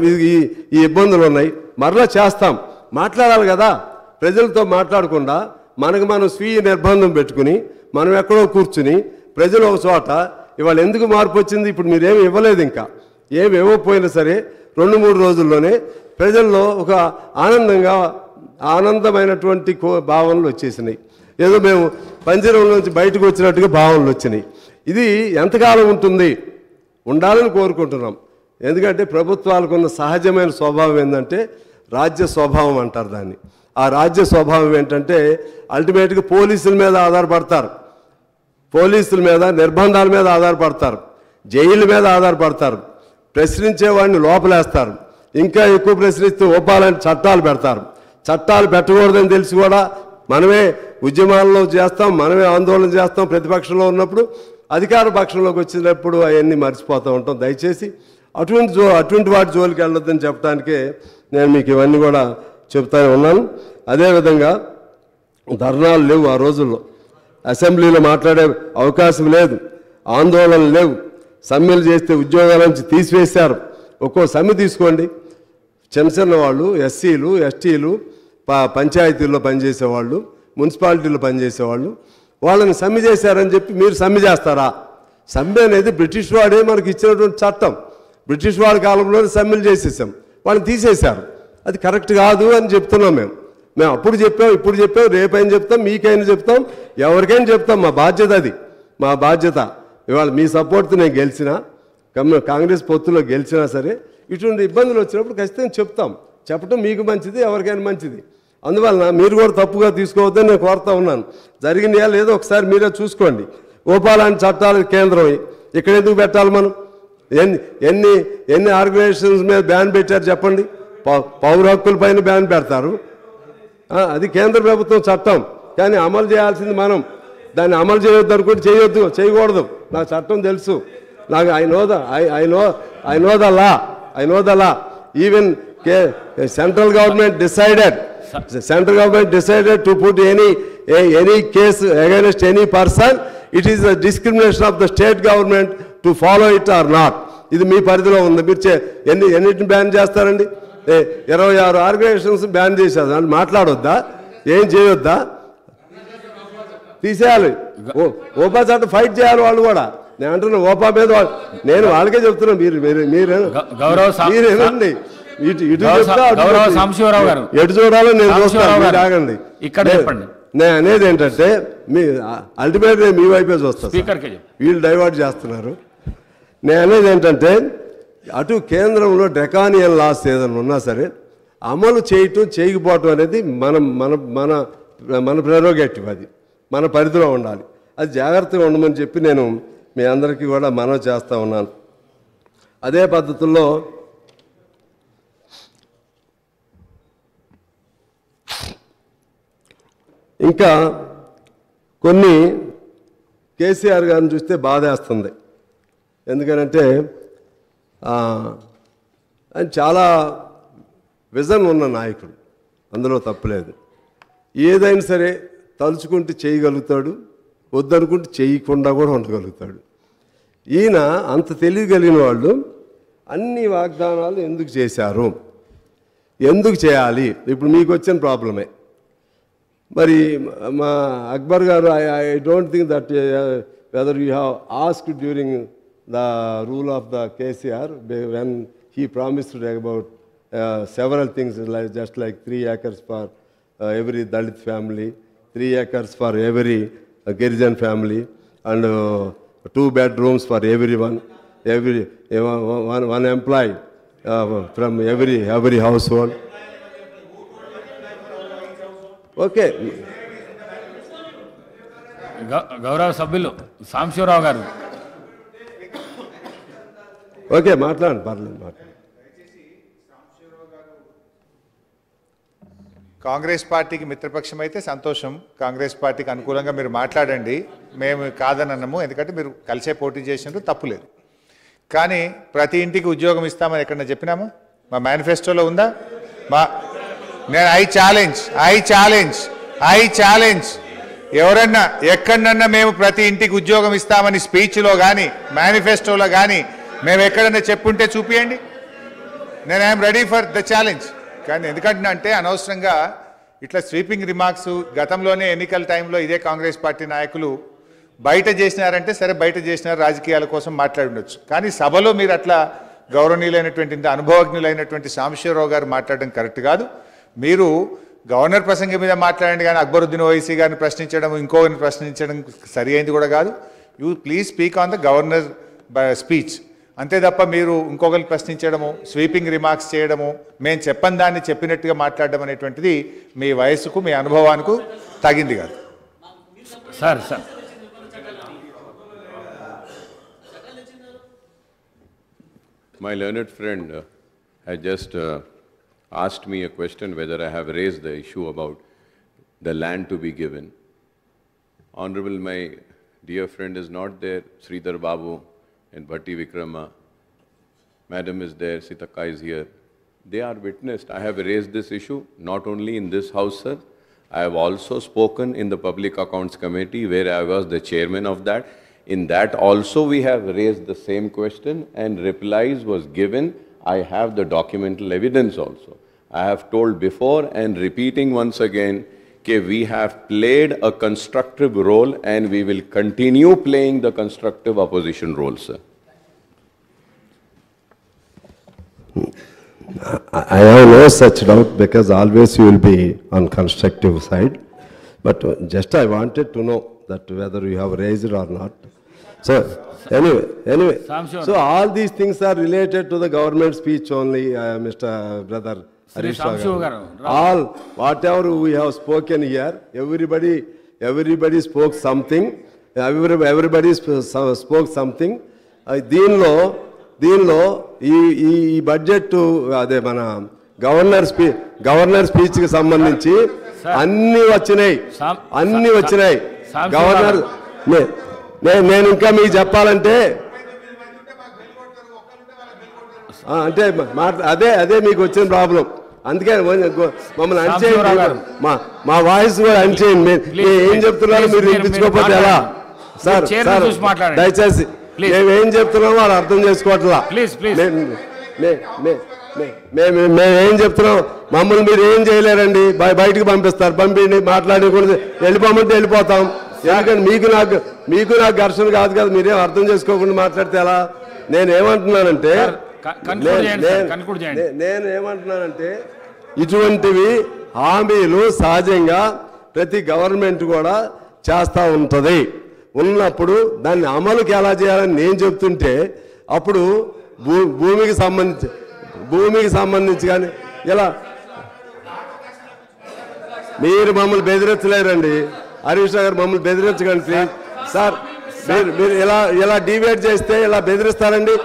ఈ ఇబ్బందులు ఉన్నాయి, మరలా చేస్తాం, మాట్లాడాలి కదా. ప్రజలతో మాట్లాడకుండా మనం స్వీయ నిర్బంధం పెట్టుకుని మనం ఎక్కడో కూర్చుని ప్రజలు ఒక చోట ఇవాళ ఎందుకు మార్పు వచ్చింది? ఇప్పుడు మీరేమి ఇవ్వలేదు, ఇంకా ఏమి ఇవ్వకపోయినా సరే 2-3 రోజుల్లోనే ప్రజల్లో ఒక ఆనందమైనటువంటి భావనలు వచ్చేసినాయి. ఏదో మేము పంజరం నుంచి బయటకు వచ్చినట్టుగా భావనలు వచ్చినాయి. ఇది ఎంతకాలం ఉంటుంది? ఉండాలని కోరుకుంటున్నాం. ఎందుకంటే ప్రభుత్వాలకు ఉన్న సహజమైన స్వభావం ఏంటంటే రాజ్య స్వభావం అంటారు దాన్ని. ఆ రాజ్య స్వభావం ఏంటంటే అల్టిమేట్గా పోలీసుల మీద ఆధారపడతారు, పోలీసుల మీద నిర్బంధాల మీద ఆధారపడతారు, జైళ్ళ మీద ఆధారపడతారు, ప్రశ్నించేవాడిని లోపలేస్తారు, ఇంకా ఎక్కువ ప్రశ్నిస్తే ఓపాలని చట్టాలు పెడతారు. చట్టాలు పెట్టకూడదని తెలిసి కూడా మనమే ఉద్యమాల్లో చేస్తాం, మనమే ఆందోళన చేస్తాం. ప్రతిపక్షంలో ఉన్నప్పుడు అధికార పక్షంలోకి వచ్చినప్పుడు అవన్నీ మర్చిపోతూ ఉంటాం. దయచేసి అటువంటి వాటి జోలికి వెళ్ళొద్దని చెప్పడానికే నేను మీకు ఇవన్నీ కూడా చెప్తానే ఉన్నాను. అదేవిధంగా ధర్నాలు లేవు ఆ రోజుల్లో, అసెంబ్లీలో మాట్లాడే అవకాశం లేదు, ఆందోళనలు లేవు, సమ్మెలు చేస్తే ఉద్యోగాల నుంచి తీసివేశారు. ఒక్కో సమ్మె తీసుకోండి, చిన్న చిన్న వాళ్ళు, ఎస్సీలు, ఎస్టీలు, పంచాయతీల్లో పనిచేసేవాళ్ళు, మున్సిపాలిటీలో పనిచేసేవాళ్ళు, వాళ్ళని సమ్మె చేశారని చెప్పి మీరు సమ్మె చేస్తారా? సమ్మె అనేది బ్రిటిష్ వాడే మనకి ఇచ్చినటువంటి చట్టం. బ్రిటిష్ వాడి కాలంలోనే సమ్మెలు చేసేసాం, వాళ్ళని తీసేశారు. అది కరెక్ట్ కాదు అని చెప్తున్నాం. మేము అప్పుడు చెప్పాం, ఇప్పుడు చెప్పాం, రేపైనా చెప్తాం, మీకైనా చెప్తాం, ఎవరికైనా చెప్తాం. మా బాధ్యత అది, మా బాధ్యత. ఇవాళ మీ సపోర్ట్తో నేను గెలిచినా, కాంగ్రెస్ పొత్తులో గెలిచినా సరే ఇటువంటి ఇబ్బందులు వచ్చినప్పుడు ఖచ్చితంగా చెప్తాం. చెప్పడం మీకు మంచిది, ఎవరికైనా మంచిది. అందువలన మీరు కూడా తప్పుగా తీసుకోవద్దని నేను కోరుతా ఉన్నాను. జరిగినాయా లేదో ఒకసారి మీరే చూసుకోండి. ఓపాలాంటి చట్టాలు కేంద్రం ఇక్కడ ఎందుకు పెట్టాలి? మనం ఎన్ని ఆర్గనైజేషన్స్ మీద బ్యాన్ పెట్టారు చెప్పండి? పౌర హక్కుల పైన బ్యాన్ పెడతారు, అది కేంద్ర ప్రభుత్వం చట్టం. కానీ అమలు చేయాల్సింది మనం. దాన్ని అమలు చేయొద్దు అనుకుంటే చేయకూడదు. నాకు చట్టం తెలుసు, నాకు I know the law. Even central government decided to put any case against any person. It is the discrimination of the state government to follow it or not. ఇది మీ పరిధిలో ఉంది. మీరు ఎన్నిటిని బ్యాన్ చేస్తారండి? 26 ఆర్గనైజేషన్స్ బ్యాన్ చేశారు. అని మాట్లాడొద్దా? ఏం చేయొద్దా? తీసేయాలి. ఓపా చట్టం ఫైట్ చేయాలి వాళ్ళు కూడా. నేను అంటున్నా ఓపా మీద నేను వాళ్ళకే చెప్తున్నా. మీరేనండి ఎటు చూడాలో నేను చూస్తాను, ఆగండి. ఇక్కడ చెప్పండి. నేను అనేది ఏంటంటే మీ అల్టిమేట్గా మీ వైపే చూస్తాను. వీళ్ళు డైవర్ట్ చేస్తున్నారు. నేను అనేది ఏంటంటే అటు కేంద్రంలో డ్రకానియన్ లాస్ ఏదైనా ఉన్నా సరే అమలు చేయకపోవటం అనేది మన ప్రెరోగేటివ్, అది మన పరిధిలో ఉండాలి. అది జాగ్రత్తగా ఉండమని చెప్పి నేను మీ అందరికీ కూడా మనవి చేస్తూ ఉన్నాను. అదే పద్ధతుల్లో ఇంకా కొన్ని కేసీఆర్ గారిని చూస్తే బాధేస్తుంది. ఎందుకనంటే ఆయన చాలా విజన్ ఉన్న నాయకుడు, అందులో తప్పులేదు. ఏదైనా సరే తలుచుకుంటే చేయగలుగుతాడు, వద్దనుకుంటే చేయకుండా కూడా ఉండగలుగుతాడు. ఈయన అంత తెలియగలిగిన వాళ్ళు అన్ని వాగ్దానాలు ఎందుకు చేశారు, ఎందుకు చేయాలి? ఇప్పుడు మీకు వచ్చిన ప్రాబ్లమే. మరి మా అక్బర్ గారు, I don't think that whether you have asked during the rule of the KCR when he promised about several things, just like 3 acres for every Dalit family, 3 acres for every Girijan family, and 2 bedrooms for everyone, one employee from every household. Okay. గౌరవ సభ్యులు సాంబశివరావు గారు. Okay, మాట్లాడండి, పర్లేదు, మాట్లాడండి. కాంగ్రెస్ పార్టీకి మిత్రపక్షం అయితే సంతోషం. కాంగ్రెస్ పార్టీకి అనుకూలంగా మీరు మాట్లాడండి, మేము కాదనము. ఎందుకంటే మీరు కలిసే పోటీ చేసినట్టు తప్పులేదు. కానీ ప్రతి ఇంటికి ఉద్యోగం ఇస్తామని ఎక్కడన్నా చెప్పినామా? మా మేనిఫెస్టోలో ఉందా? నేను ఐ ఛాలెంజ్ ఎవరన్నా ఎక్కడన్నా మేము ప్రతి ఇంటికి ఉద్యోగం ఇస్తామని స్పీచ్లో కానీ మేనిఫెస్టోలో కానీ మేము ఎక్కడన్నా చెప్పుంటే చూపియండి. నేను I'm ready for the challenge. కానీ ఎందుకంటే అంటే అనవసరంగా ఇట్లా స్వీపింగ్ రిమార్క్స్ గతంలోనే ఎన్నికల టైంలో ఇదే కాంగ్రెస్ పార్టీ నాయకులు బయట చేసినారంటే సరే, బయట చేసినారు, రాజకీయాల కోసం మాట్లాడి ఉండొచ్చు. కానీ సభలో మీరు అట్లా గౌరవనీయులైనటువంటి ఇంత అనుభవజ్ఞులైనటువంటి సాంబశివరావు గారు మాట్లాడడం కరెక్ట్ కాదు. మీరు గవర్నర్ ప్రసంగం మీద మాట్లాడండి, కానీ అక్బరుద్దీన్ ఓవైసీ గారిని ప్రశ్నించడం, ఇంకొకరిని ప్రశ్నించడం సరి అయింది కూడా కాదు. You please speak on the governor speech, అంతే తప్ప మీరు ఇంకొకరిని ప్రశ్నించడము, స్వీపింగ్ రిమార్క్స్ చేయడము, మేము చెప్పని దాన్ని చెప్పినట్టుగా మాట్లాడడం అనేటువంటిది మీ వయసుకు మీ అనుభవానికి తగింది కాదు. Sir sir My learned friend had just asked me a question whether I have raised the issue about the land to be given. Honorable, my dear friend is not there. Sridhar Babu and Bhatti Vikrama. Madam is there, Sitaka is here. They are witnessed. I have raised this issue not only in this house, sir. I have also spoken in the Public Accounts Committee where I was the chairman of that. In that also we have raised the same question and replies was given. I have the documental evidence also. I have told before and repeating once again that we have played a constructive role and we will continue playing the constructive opposition role, sir. I have no such doubt because always you will be on constructive side. But just I wanted to know that whether you have raised it or not. So anyway, so all these things are related to the government speech only, Mr. Brother Harish Garu. All whatever we have spoken here, everybody spoke something. Everybody spoke something. దీనిలో ఈ budget అదే మన governor speech కి సంబంధించి అన్ని వచ్చినాయి governor నేను ఇంకా మీకు చెప్పాలంటే అంటే అదే మీకు వచ్చిన ప్రాబ్లం. అందుకే మమ్మల్ని అన్చేయండి, మా వాయిస్ కూడా అన్చేయండి. ఏం చెప్తున్నారు మీరు వినిపించుకోకపోతే ఎలా సార్? దయచేసి మేమేం చెప్తున్నామో వాళ్ళు అర్థం చేసుకోవట్లా. మేమేం చెప్తున్నాం, మమ్మల్ని మీరు ఏం చేయలేరండి, బయటకు పంపిస్తారు. పంపిండి మాట్లాడకూడదు, వెళ్ళిపోమంటే వెళ్ళిపోతాం. ఎందుకంటే మీకు నాకు ఘర్షణ కాదు కదా, మీరేం అర్థం చేసుకోకుండా మాట్లాడితే ఎలా? నేనేమంటున్నానంటే ఇటువంటివి హామీలు సహజంగా ప్రతి గవర్నమెంట్ కూడా చేస్తూ ఉంటుంది. ఉన్నప్పుడు దాన్ని అమలుకి ఎలా చేయాలని నేను చెప్తుంటే అప్పుడు భూమికి సంబంధించి కానీ ఇలా మీరు మమ్మల్ని బెదిరించలేరండి. హరీష్ గారు మమ్మల్ని బెదిరించకండి ప్లీజ్ సార్. మీరు ఇలా డిబేట్ చేస్తే ఇలా బెదిరిస్తారండి?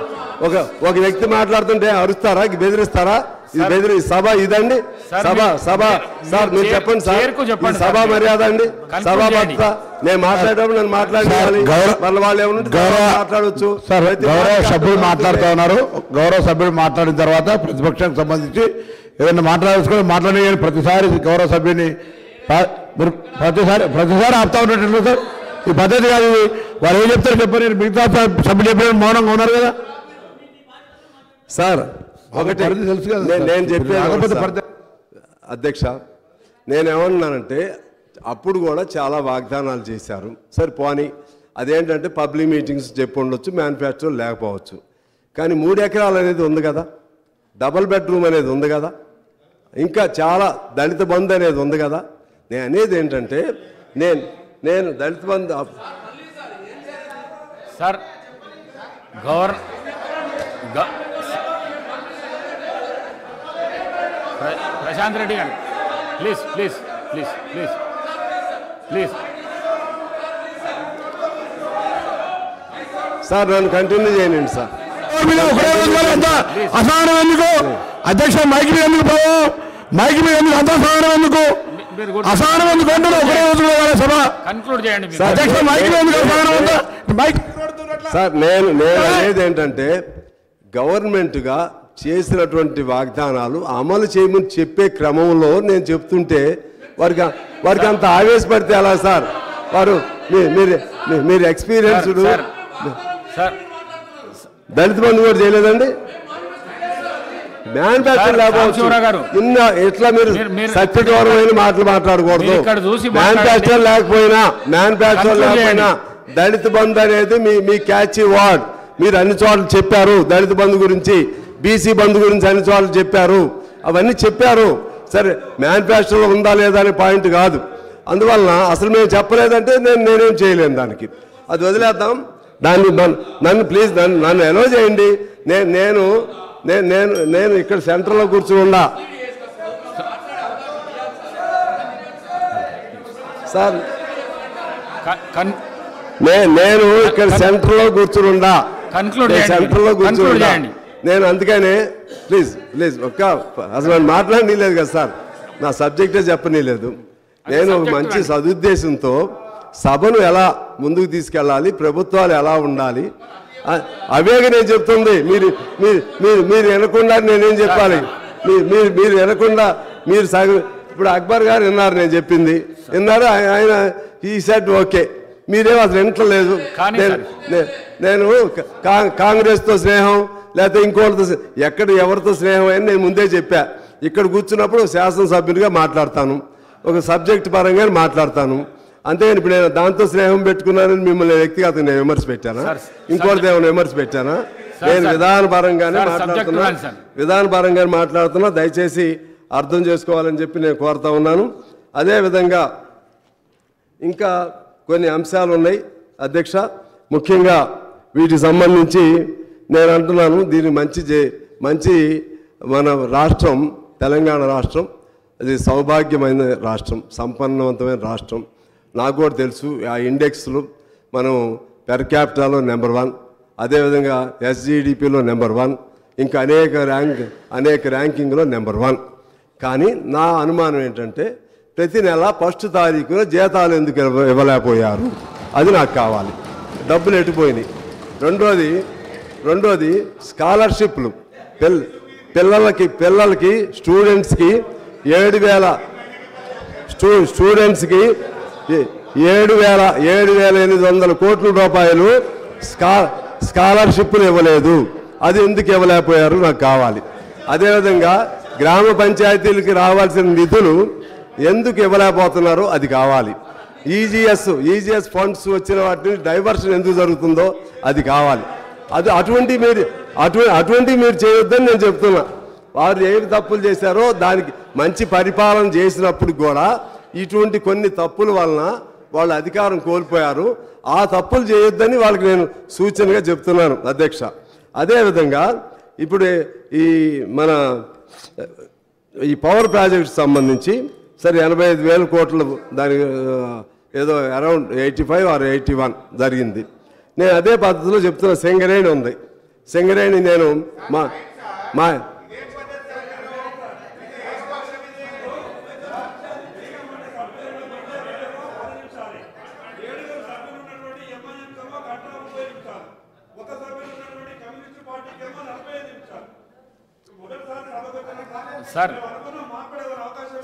ఒక వ్యక్తి మాట్లాడుతుంటే అరుస్తారా, బెదిరిస్తారా? ఇది సభ ఇదండి, సభ సార్ మీరు చెప్పండి సార్, సభ మర్యాద అండి, సభ భద్రత. నేను మాట్లాడేటప్పుడు నన్ను మాట్లాడాలి, వాళ్ళు ఏమన్నా మాట్లాడవచ్చు. గౌరవ సభ్యులు మాట్లాడుతూ ఉన్నారు. గౌరవ సభ్యులు మాట్లాడిన తర్వాత ప్రతిపక్షానికి సంబంధించి ఏదైనా మాట్లాడే ప్రతిసారి గౌరవ సభ్యుని ప్రతిసారి ఆపుతా ఉన్నట్టు సార్. ఈ పద్ధతి కాదు. వాళ్ళు ఏం చెప్తారు చెప్పారు, మిగతా సభ్యులు చెప్పారు, మౌనంగా ఉన్నారు కదా సార్. ఒకటి తెలుసు కదా నేను చెప్పేది అధ్యక్ష, నేనేమన్నానంటే అప్పుడు కూడా చాలా వాగ్దానాలు చేశారు. సరే పోనీ అదేంటంటే పబ్లిక్ మీటింగ్స్ చెప్పి ఉండొచ్చు, మేనిఫెస్టో లేకపోవచ్చు. కానీ 3 ఎకరాలు అనేది ఉంది కదా, డబుల్ బెడ్రూమ్ అనేది ఉంది కదా, ఇంకా చాలా దళిత బంధు అనేది ఉంది కదా. నేను అనేది ఏంటంటే నేను దళిత బంధు సార్ ప్రశాంత్ రెడ్డి గారు please please please please please sir నన్ను కంటిన్యూ చేయండి సార్. అసహనం ఎందుకు అధ్యక్ష? మైక్ మీద ఎందుకు పోవు? మైక్ మీద ఎందుకు అంత అసహనం ఎందుకు? అసహనం ఎందుకు అంటున్నా? ఒకరే రోజు సభ కన్క్లూడ్ చేయండి అధ్యక్ష. మైక్ మీద ఎందుకు అసహనం ఉందా? మైక్ సార్ నేను అనేది ఏంటంటే గవర్నమెంట్గా చేసినటువంటి వాగ్దానాలు అమలు చేయమని చెప్పే క్రమంలో నేను చెప్తుంటే వారికి అంత ఆవేశపడితే ఎలా సార్? మీరు ఎక్స్పీరియన్స్డ్ దళిత బంధు కూడా చేయలేదండి, మ్యానుఫ్యాక్చర్ లేకపోవచ్చు. ఎట్లా మీరు సత్యగౌరవమైన మాటలు మాట్లాడకూడదు. మ్యానుఫ్యాక్చర్ లేకపోయినా దళిత బంధు అనేది మీ క్యాచీ వర్డ్. మీరు అన్ని చోట్ల చెప్పారు, దళిత బంధు గురించి, బీసీ బంధు గురించి అన్ని చోట్ల చెప్పారు, అవన్నీ చెప్పారు. సరే, మేనిఫెస్టోలో ఉందా లేదా అనే పాయింట్ కాదు. అందువలన అసలు మేము చెప్పలేదంటే నేనేం చేయలేను దానికి, అది వదిలేద్దాం. దాన్ని నన్ను ప్లీజ్ నన్ను ఎలో చేయండి. నేను ఇక్కడ సెంటర్లో కూర్చుని ఉండా సార్, నేను ఇక్కడ సెంటర్లో కూర్చుని ఉండా సెంటర్లో కూర్చుని ఉండా నేను అందుకనే ప్లీజ్ అసలు నన్ను మాట్లాడనీలేదు కదా సార్, నా సబ్జెక్టే చెప్పనీలేదు. నేను మంచి సదుద్దేశంతో సభను ఎలా ముందుకు తీసుకెళ్ళాలి, ప్రభుత్వాలు ఎలా ఉండాలి అవేగా నేను చెప్తుంది. మీరు వినకుండా నేనేం చెప్పాలి? మీరు వినకుండా మీరు ఇప్పుడు అక్బర్ గారు విన్నారు నేను చెప్పింది, విన్నారు. ఆయన ఈ సెట్ ఓకే, మీరేమో అసలు వింటలేదు. నేను కాంగ్రెస్తో స్నేహం లేకపోతే ఇంకోటితో ఎవరితో స్నేహం అని నేను ముందే చెప్పా. ఇక్కడ కూర్చున్నప్పుడు శాసనసభ్యునిగా మాట్లాడతాను, ఒక సబ్జెక్ట్ పరంగా మాట్లాడతాను, అంతేగాని ఇప్పుడు నేను దాంతో స్నేహం పెట్టుకున్నానని మిమ్మల్ని వ్యక్తిగతంగా నేను విమర్శ పెట్టానా? ఇంకోటిది ఏమైనా విమర్శ పెట్టానా? నేను విధానపరంగానే మాట్లాడుతున్నా, దయచేసి అర్థం చేసుకోవాలని చెప్పి నేను కోరుతా ఉన్నాను. అదేవిధంగా ఇంకా కొన్ని అంశాలు ఉన్నాయి అధ్యక్ష, ముఖ్యంగా వీటికి సంబంధించి నేను అంటున్నాను, దీనికి మంచి మన రాష్ట్రం తెలంగాణ రాష్ట్రం, అది సౌభాగ్యమైన రాష్ట్రం, సంపన్నవంతమైన రాష్ట్రం. నాకు కూడా తెలుసు, ఆ ఇండెక్స్లు మనం పెర్ క్యాపిటాలో నెంబర్ 1, అదేవిధంగా ఎస్జిడిపిలో నెంబర్ 1, ఇంకా అనేక ర్యాంకింగ్లో నెంబర్ 1. కానీ నా అనుమానం ఏంటంటే ప్రతి నెల 1వ తారీఖున జీతాలు ఎందుకు ఇవ్వలేకపోయారు, అది నాకు కావాలి. డబ్బులు ఎటుపోయినాయి. రెండోది స్కాలర్షిప్లు పిల్లలకి స్టూడెంట్స్కి 7,800 కోట్ల రూపాయలు స్కాలర్షిప్లు ఇవ్వలేదు, అది ఎందుకు ఇవ్వలేకపోయారు నాకు కావాలి. అదేవిధంగా గ్రామ పంచాయతీలకి రావాల్సిన నిధులు ఎందుకు ఇవ్వలేకపోతున్నారో అది కావాలి. ఈజీఎస్ ఫండ్స్ వచ్చిన వాటిని డైవర్షన్ ఎందుకు జరుగుతుందో అది కావాలి. అటువంటి మీరు చేయొద్దని నేను చెప్తున్నా. వారు ఏమి తప్పులు చేశారో దానికి మంచి పరిపాలన చేసినప్పుడు కూడా ఇటువంటి కొన్ని తప్పుల వలన వాళ్ళు అధికారం కోల్పోయారు. ఆ తప్పులు చేయొద్దని వాళ్ళకి నేను సూచనగా చెప్తున్నాను అధ్యక్ష. అదేవిధంగా ఇప్పుడు ఈ పవర్ ప్రాజెక్ట్ సంబంధించి సరే 85,000 కోట్లు దాని ఏదో అరౌండ్ 85 or 81 జరిగింది. నేను అదే పద్ధతిలో చెప్తున్నా. సింగరేణి ఉంది, సింగరేణి నేను మా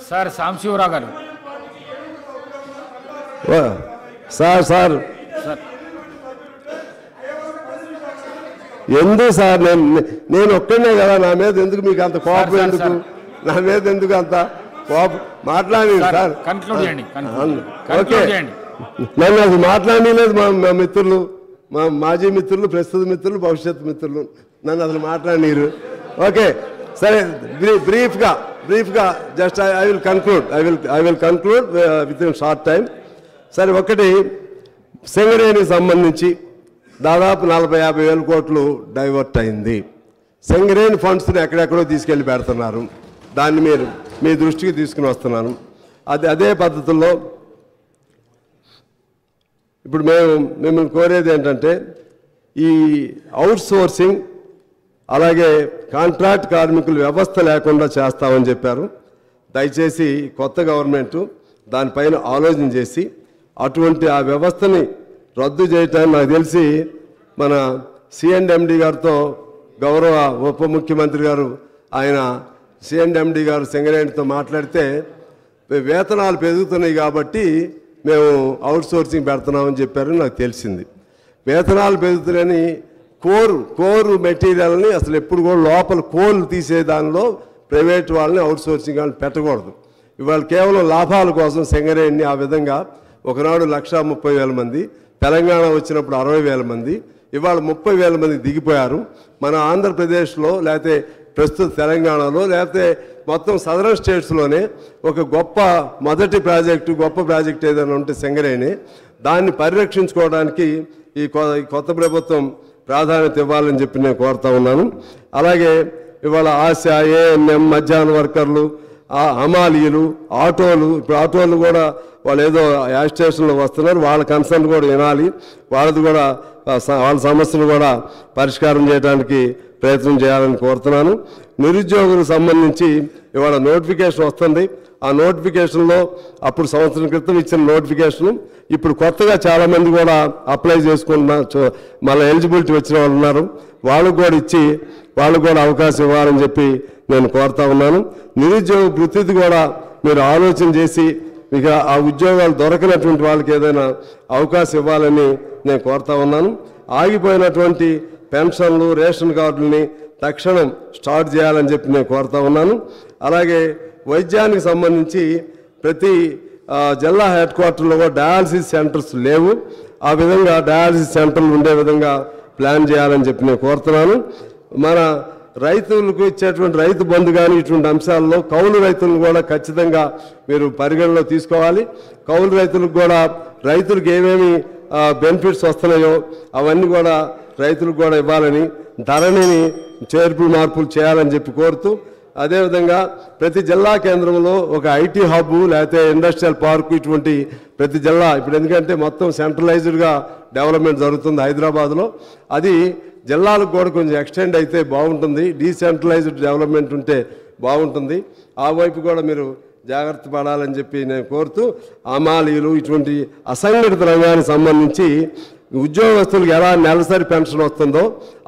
సార్ సాంబశివరావు గారు సార్ ఎందుకు సార్ నేను ఒక్కనే కదా, నా మీద ఎందుకు మీకు అంత కోపం? ఎందుకు నా మీద ఎందుకు అంత కోపం? మాట్లాడి సార్ ఓకే, నన్ను అది మాట్లాడలేదు. మా మిత్రులు, మా మాజీ మిత్రులు, ప్రస్తుత మిత్రులు, భవిష్యత్ మిత్రులు నన్ను అసలు మాట్లాడినారు. ఓకే సరే, బ్రీఫ్గా just I will conclude with in short time. సరే, ఒకటి సింగరేణికి సంబంధించి దాదాపు 40,000-50,000 కోట్లు డైవర్ట్ అయింది. సింగరేణి ఫండ్స్ని ఎక్కడెక్కడో తీసుకెళ్ళి పెడుతున్నారు, దాన్ని మీ దృష్టికి తీసుకుని వస్తున్నాను. అదే పద్ధతుల్లో ఇప్పుడు మిమ్మల్ని కోరేది ఏంటంటే ఈ అవుట్ సోర్సింగ్ అలాగే కాంట్రాక్ట్ కార్మికుల వ్యవస్థ లేకుండా చేస్తామని చెప్పారు. దయచేసి కొత్త గవర్నమెంటు దానిపైన ఆలోచన చేసి అటువంటి ఆ వ్యవస్థని రద్దు చేయటానికి నాకు తెలిసి మన సిఎండి గారితో గౌరవ ఉప ముఖ్యమంత్రి గారు ఆయన సిఎండి గారు సింగరేణితో మాట్లాడితే వేతనాలు పెరుగుతున్నాయి కాబట్టి మేము అవుట్ సోర్సింగ్ పెడుతున్నామని చెప్పారని నాకు తెలిసింది. వేతనాలు పెరుగుతున్నాయని కోరు మెటీరియల్ని అసలు ఎప్పుడు కూడా లోపల కోళ్ళు తీసే దానిలో ప్రైవేట్ వాళ్ళని అవుట్ సోర్సింగ్ వాళ్ళని పెట్టకూడదు. ఇవాళ కేవలం లాభాల కోసం సింగరేణిని ఆ విధంగా ఒకనాడు 130,000 మంది, తెలంగాణ వచ్చినప్పుడు 60,000 మంది, ఇవాళ 30,000 మంది దిగిపోయారు. మన ఆంధ్రప్రదేశ్లో లేకపోతే ప్రస్తుత తెలంగాణలో లేకపోతే మొత్తం సదరన్ స్టేట్స్లోనే ఒక మొదటి ప్రాజెక్టు గొప్ప ప్రాజెక్ట్ ఏదైనా ఉంటే సింగరేణి, దాన్ని పరిరక్షించుకోవడానికి ఈ కొత్త ప్రభుత్వం ప్రాధాన్యత ఇవ్వాలని చెప్పి నేను కోరుతా ఉన్నాను. అలాగే ఇవాళ ఆశ, ఏఎన్ఎం, మధ్యాహ్న వర్కర్లు, హమాలీలు, ఆటోలు, ఇప్పుడు ఆటోలు కూడా వాళ్ళు ఏదో యాడ్ స్టేషన్లో వస్తున్నారు, వాళ్ళ కన్సర్న్ కూడా వినాలి, వాళ్ళది కూడా వాళ్ళ సమస్యలు కూడా పరిష్కారం చేయడానికి ప్రయత్నం చేయాలని కోరుతున్నాను. నిరుద్యోగులకు సంబంధించి ఇవాళ నోటిఫికేషన్ వస్తుంది. ఆ నోటిఫికేషన్లో అప్పుడు సంవత్సరం క్రితం ఇచ్చిన నోటిఫికేషన్ ఇప్పుడు కొత్తగా చాలామంది కూడా అప్లై చేసుకుంటున్నారు, మళ్ళీ ఎలిజిబిలిటీ వచ్చిన వాళ్ళు ఉన్నారు, వాళ్ళకు కూడా ఇచ్చి వాళ్ళకు కూడా అవకాశం ఇవ్వాలని చెప్పి నేను కోరుతా ఉన్నాను. నిరుద్యోగ వృత్తిది కూడా మీరు ఆలోచన చేసి ఇక ఆ ఉద్యోగాలు దొరకనటువంటి వాళ్ళకి ఏదైనా అవకాశం ఇవ్వాలని నేను కోరుతా ఉన్నాను. ఆగిపోయినటువంటి పెన్షన్లు, రేషన్ కార్డులని తక్షణం స్టార్ట్ చేయాలని చెప్పి నేను కోరుతా ఉన్నాను. అలాగే వైద్యానికి సంబంధించి ప్రతి జిల్లా హెడ్ క్వార్టర్లో కూడా డయాలసిస్ సెంటర్స్ లేవు, ఆ విధంగా డయాలసిస్ సెంటర్లు ఉండే విధంగా ప్లాన్ చేయాలని చెప్పి నేను కోరుతున్నాను. మన రైతులకు ఇచ్చేటువంటి రైతు బంధు కానీ ఇటువంటి అంశాల్లో కౌలు రైతులను కూడా ఖచ్చితంగా మీరు పరిగణలో తీసుకోవాలి. కౌలు రైతులకు కూడా రైతులకు ఏమేమి బెనిఫిట్స్ వస్తున్నాయో అవన్నీ కూడా రైతులకు కూడా ఇవ్వాలని, ధరణిని మార్పులు చేయాలని చెప్పి కోరుతూ, అదేవిధంగా ప్రతి జిల్లా కేంద్రంలో ఒక ఐటీ హబ్ లేకపోతే ఇండస్ట్రియల్ పార్క్ ఇటువంటి ప్రతి జిల్లా, ఇప్పుడు ఎందుకంటే మొత్తం సెంట్రలైజ్డ్గా డెవలప్మెంట్ జరుగుతుంది హైదరాబాద్లో, అది జిల్లాలకు కూడా కొంచెం ఎక్స్టెండ్ అయితే బాగుంటుంది, డీసెంట్రలైజ్డ్ డెవలప్మెంట్ ఉంటే బాగుంటుంది. ఆ వైపు కూడా మీరు జాగ్రత్త పడాలని చెప్పి నేను కోరుతూ, అమాలీలు ఇటువంటి అసంఘటిత రంగానికి సంబంధించి ఉద్యోగస్తులకు ఎలా నెలసరి పెన్షన్ వస్తుందో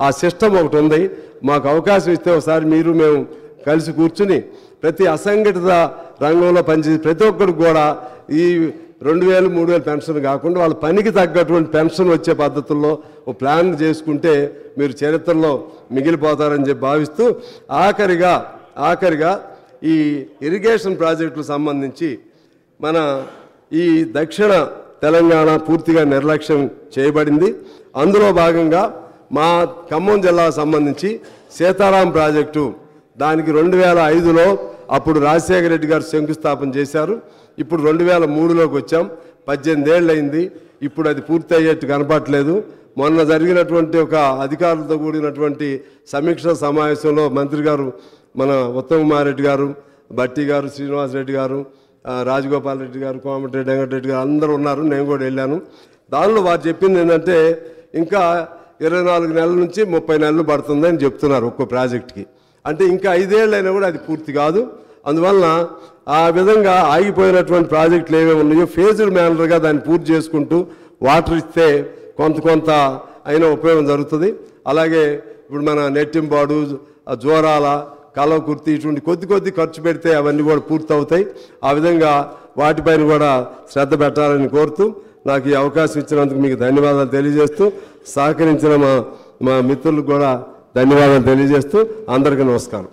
ఆ సిస్టమ్ ఒకటి ఉంది. మాకు అవకాశం ఇస్తే ఒకసారి మేము కలిసి కూర్చుని ప్రతి అసంఘటిత రంగంలో పనిచేసి ప్రతి ఒక్కరికి కూడా ఈ 2,000, 3,000 పెన్షన్ కాకుండా వాళ్ళ పనికి తగ్గటువంటి పెన్షన్ వచ్చే పద్ధతుల్లో ఓ ప్లాన్ చేసుకుంటే మీరు చరిత్రలో మిగిలిపోతారని చెప్పి భావిస్తూ, ఆఖరిగా ఈ ఇరిగేషన్ ప్రాజెక్టులకు సంబంధించి మన ఈ దక్షిణ తెలంగాణ పూర్తిగా నిర్లక్ష్యం చేయబడింది. అందులో భాగంగా మా ఖమ్మం జిల్లాకు సంబంధించి సీతారాం ప్రాజెక్టు, దానికి 2005లో అప్పుడు రాజశేఖర రెడ్డి గారు శంకుస్థాపన చేశారు. ఇప్పుడు 2003లోకి వచ్చాం, 18 ఏళ్ళు అయింది, ఇప్పుడు అది పూర్తి అయ్యేట్టు కనపడట్లేదు. మొన్న జరిగినటువంటి ఒక అధికారులతో కూడినటువంటి సమీక్ష సమావేశంలో మంత్రి గారు, మన ఉత్తమ్ కుమార్ రెడ్డి గారు, బట్టి గారు, శ్రీనివాసరెడ్డి గారు, రాజగోపాల్ రెడ్డి గారు, కోమటిరెడ్డి వెంకటరెడ్డి గారు అందరూ ఉన్నారు, నేను కూడా వెళ్ళాను. దానిలో వారు చెప్పింది ఏంటంటే ఇంకా 24 నెలల నుంచి 30 నెలలు పడుతుందని చెప్తున్నారు ఒక్కో ప్రాజెక్టుకి. అంటే ఇంకా 5 ఏళ్ళు అయినా కూడా అది పూర్తి కాదు. అందువలన ఆ విధంగా ఆగిపోయినటువంటి ప్రాజెక్టులు ఏమేమి ఉన్నాయో ఫేజ్డ్ మేనర్గా దాన్ని పూర్తి చేసుకుంటూ వాటర్ ఇస్తే కొంత అయినా ఉపయోగం జరుగుతుంది. అలాగే ఇప్పుడు మన నెట్టింబాడు, జోరాల, కలవకుర్తి ఇటువంటి కొద్ది ఖర్చు పెడితే అవన్నీ కూడా పూర్తి అవుతాయి. ఆ విధంగా వాటిపైన కూడా శ్రద్ధ పెట్టాలని కోరుతూ, నాకు ఈ అవకాశం ఇచ్చినందుకు మీకు ధన్యవాదాలు తెలియజేస్తూ, సహకరించిన మా మిత్రులకు కూడా ధన్యవాదాలు తెలియజేస్తూ అందరికీ నమస్కారం.